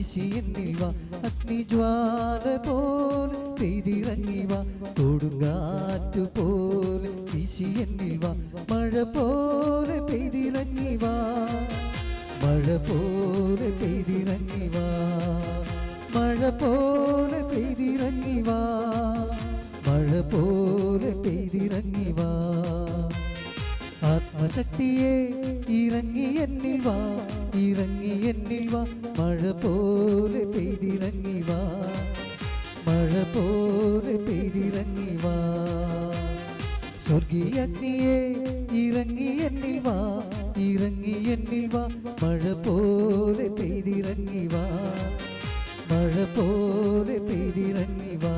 വീശി എന്നിൽ വാ അഗ്നിജ്വാല പോലെ പെയ്തിറങ്ങി വാ കൊടുങ്കാറ്റു പോലെ വീശി എന്നിൽ വാ മഴ പോലെ പെയ്തിറങ്ങി വാ മഴ പോലെ പെയ്തിറങ്ങി വാ മഴ പോലെ പെയ്തിറങ്ങി വാ മഴ പോലെ പെയ്തിറങ്ങി വാ ആത്മശക്തിയെ ഇറങ്ങി എന്നിൽ വാ ഇറങ്ങി എന്നിൽ വാ മഴ പോലെ പെയ്തിറങ്ങി വാ മഴ പോലെ പെയ്തിറങ്ങി വാ സ്വർഗീയ അഗ്നിയെ ഇറങ്ങി എന്നിൽ വാ ഇറങ്ങി എന്നിൽ വാ മഴ പോലെ പെയ്തിറങ്ങി വാ മഴ പോലെ പെയ്തിറങ്ങി വാ